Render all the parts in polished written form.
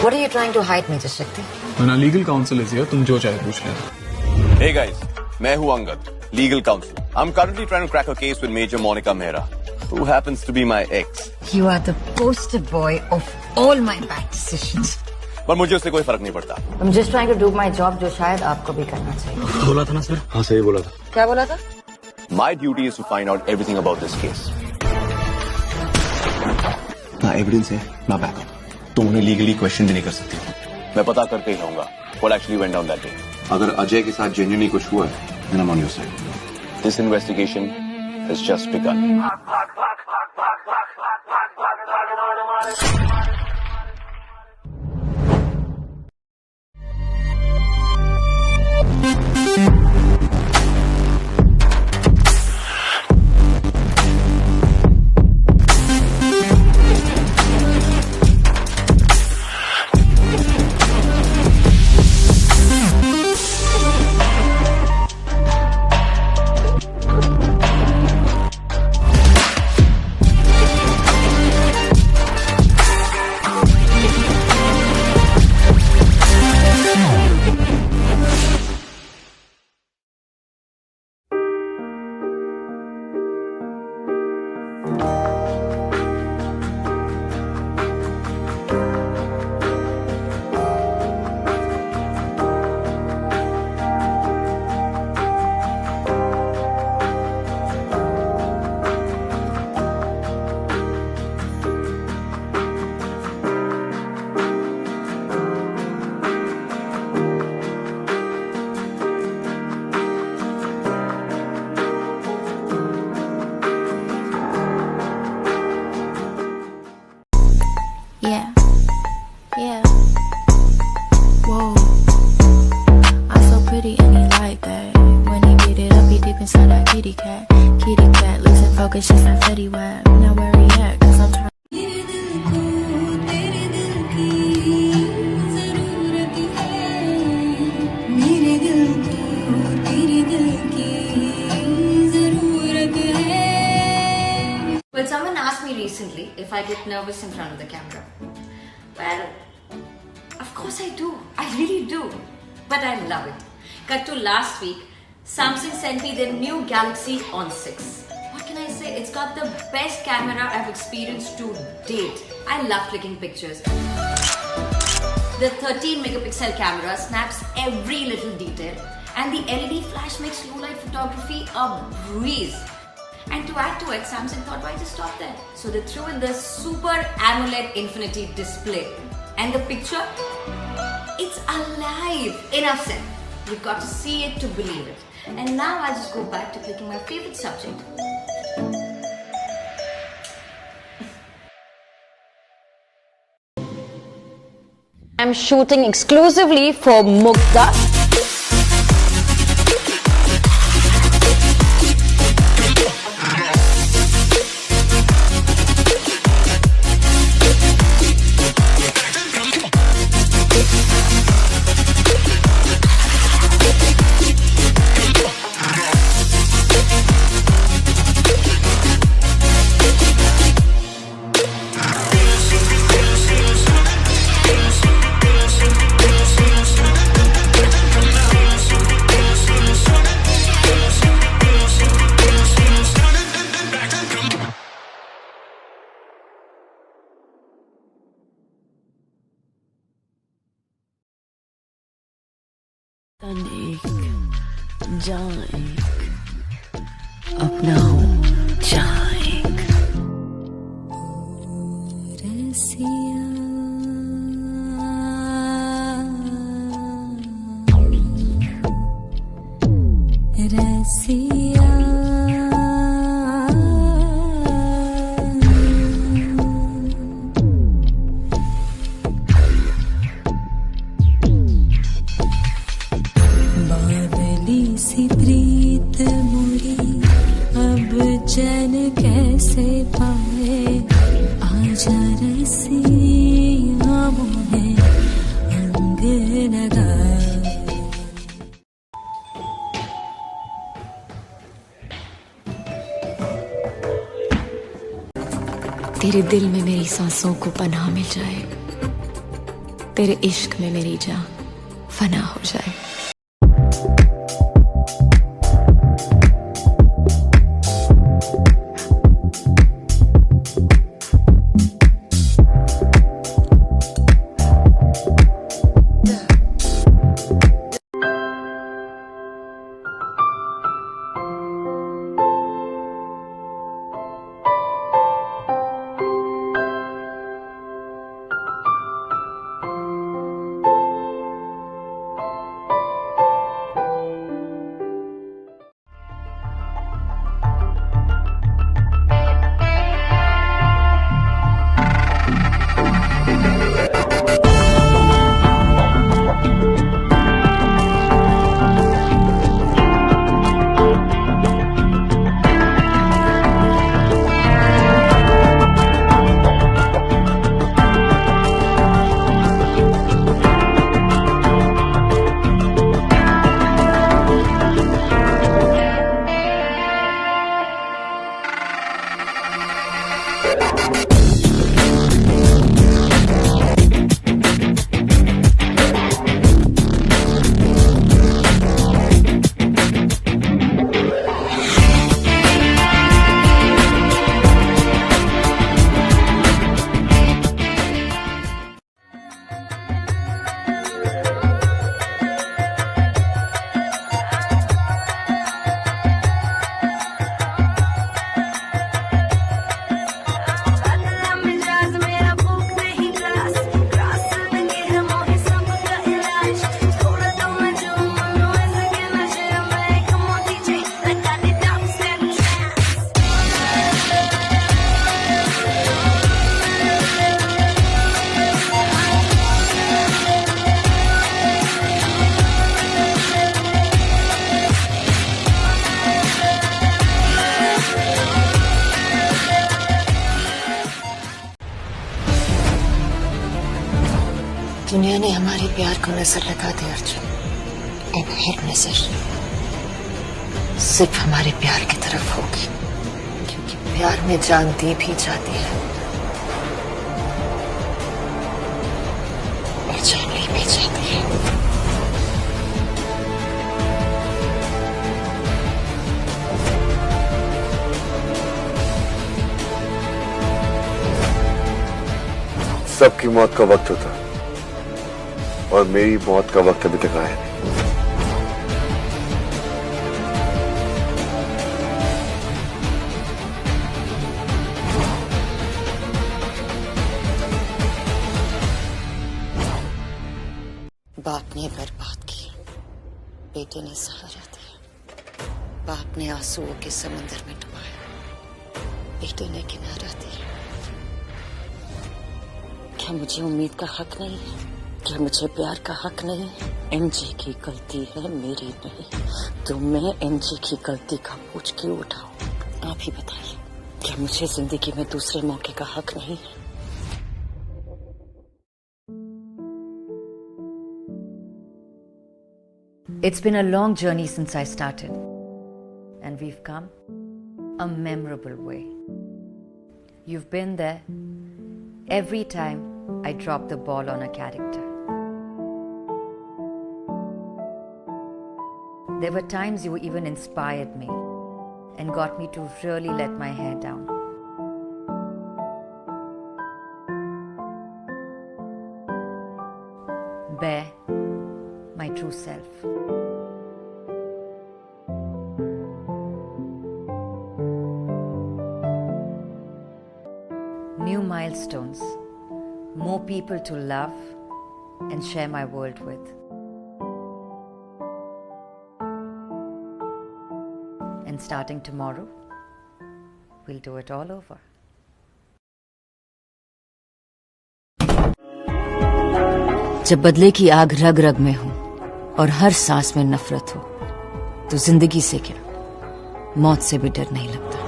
What are you trying to hide me, Shakti? When our legal counsel is here, तुम जो चाहे पूछ लेना. Hey guys, मैं हूँ Angad, legal counsel. I'm currently trying to crack a case with Major Monica Mehra, who happens to be my ex. You are the poster boy of all my bad decisions. पर मुझे उससे कोई फर्क नहीं पड़ता. I'm just trying to do my job, जो शायद आपको भी करना चाहिए. बोला था ना सर? हाँ सही बोला था. क्या बोला था? My duty is to find out everything about this case. ना एविडेंस है, ना बैकअप. तुम उन्हें लीगली क्वेश्चन भी नहीं कर सकती. मैं पता करके ही रहूंगा what actually went down that day. अगर अजय के साथ जेन्युइनली कुछ हुआ है, then I'm on your side. This investigation has just begun. Yeah. Whoa. I'm so pretty and he like that. When he beat it up, he deep inside that kitty cat. Kitty cat, losing focus, just like Fetty Wap. Now where he at? Cause I'm trying. Well, someone asked me recently if I get nervous in front of the camera. Well, of course I do. I really do. But I love it. Cut to last week, Samsung sent me their new Galaxy On6. What can I say? It's got the best camera I've experienced to date. I love clicking pictures. The 13 megapixel camera snaps every little detail, and the LED flash makes low light photography a breeze. And to add to it, Samsung thought, why just stop there? So they threw in the Super AMOLED Infinity display. And the picture, it's alive. Enough said. You've got to see it to believe it. And now I'll just go back to clicking my favorite subject. I'm shooting exclusively for Mukta. जाएं अपना हूँ जाएं रसिया रसिया सी प्रीत मुड़ी अब चैन कैसे पाए आजा रसिया मोहे अंग लगा तेरे दिल में मेरी सांसों को पनाह मिल जाए तेरे इश्क में मेरी जान फना हो जाए। दुनिया ने हमारे प्यार को नजर लगा दी अर्जुन, एंड हर नजर सिर्फ हमारे प्यार की तरफ होगी, क्योंकि प्यार में जान दी भी जाती है और जान ली भी जाती है। सबकी मौत का वक्त होता और मेरी मौत का वक्त अभी तक आया नहीं। बाप ने बर्बाद की, बेटे ने सहारा दिया। बाप ने आंसुओं के समंदर में डुबाया, बेटे ने किनारा दिया। क्या मुझे उम्मीद का हक नहीं है? क्या मुझे प्यार का हक नहीं है? एमजे की गलती है, मेरी नहीं। तो मैं एमजे की गलती का बोझ क्यों उठाऊं? आप ही बताइए, क्या मुझे जिंदगी में दूसरे मौके का हक नहीं है? It's been a long journey since I started, and we've come a memorable way. You've been there every time I dropped the ball on a character. There were times you even inspired me and got me to really let my hair down. Bare my true self. New milestones, more people to love and share my world with. And starting tomorrow, we'll do it all over. जब बदले की आग रग रग में हो और हर सांस में नफरत हो, तो जिंदगी से क्या, मौत से भी डर नहीं लगता।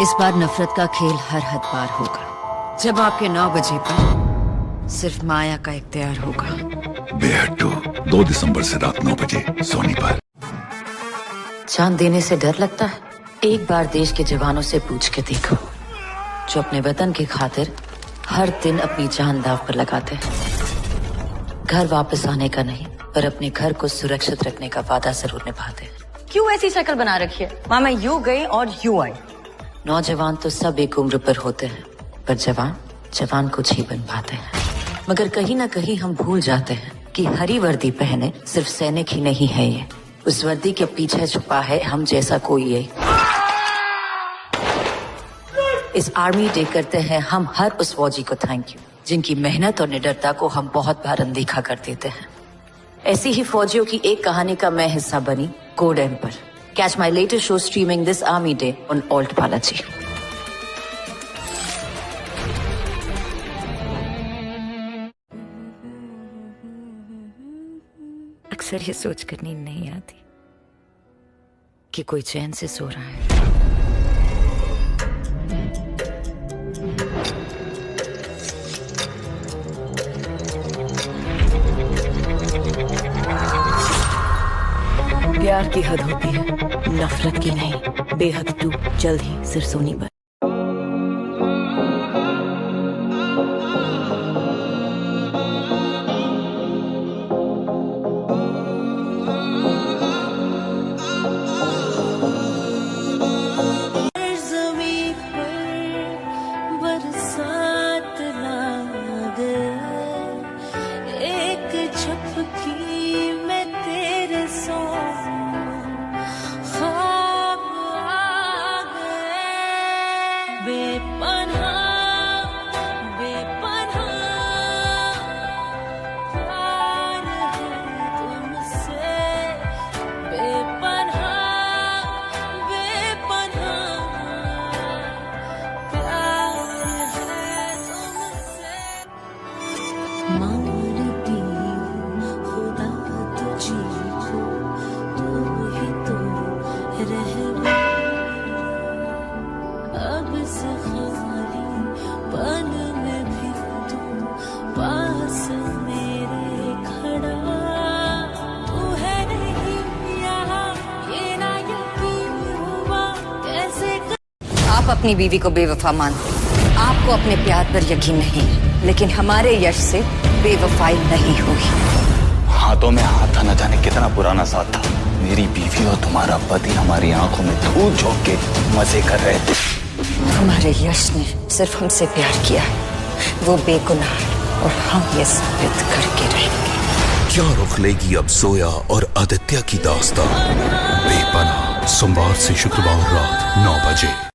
इस बार नफरत का खेल हर हद पार होगा जब आपके 9 बजे पर सिर्फ माया का इख्तियार होगा। बेहट्टू 2 दिसंबर से रात 9 बजे सोनी पर। जान देने से डर लगता है? एक बार देश के जवानों से पूछ के देखो, जो अपने वतन की खातिर हर दिन अपनी जान दांव पर लगाते हैं। घर वापस आने का नहीं, पर अपने घर को सुरक्षित रखने का वादा जरूर निभाते हैं। क्यों ऐसी शक्ल बना रखी है? माँ मैं यूं गई और यूं आई। नौजवान तो सब एक उम्र पर होते हैं, पर जवान कुछ ही बन पाते हैं। मगर कहीं ना कहीं हम भूल जाते हैं कि हरी वर्दी पहने सिर्फ सैनिक ही नहीं है ये, उस वर्दी के पीछे छुपा है हम जैसा कोई ये। इस आर्मी डे करते हैं हम हर उस फौजी को थैंक यू, जिनकी मेहनत और निडरता को हम बहुत बार अनदेखा कर देते हैं। ऐसी ही फौजियों की एक कहानी का मैं हिस्सा बनी, code emperor. Catch my latest show streaming this army day on alt Balaji. अक्सर ये सोच कर नींद नहीं आती कि कोई चैन से सो रहा है। प्यार की हद होती है, नफरत की नहीं। बेहद 2 जल्द ही सिर्फ सोनी पर। आप अपनी बीवी को बेवफा मानते, आपको अपने प्यार पर यकीन नहीं, लेकिन हमारे यश से बेवफाई नहीं हुई। हाथों में हाथ था, न जाने कितना पुराना साथ था। मेरी बीवी और तुम्हारा पति हमारी आंखों में धूल झोंक के मजे कर रहे थे। हमारे यश ने सिर्फ हमसे प्यार किया है, वो बेगुनाह है और हम ये साबित करके रहेंगे। क्या रुख लेगी अब जोया और आदित्य की दास्तान? बेपनाह, सोमवार से शुक्रवार रात 9 बजे।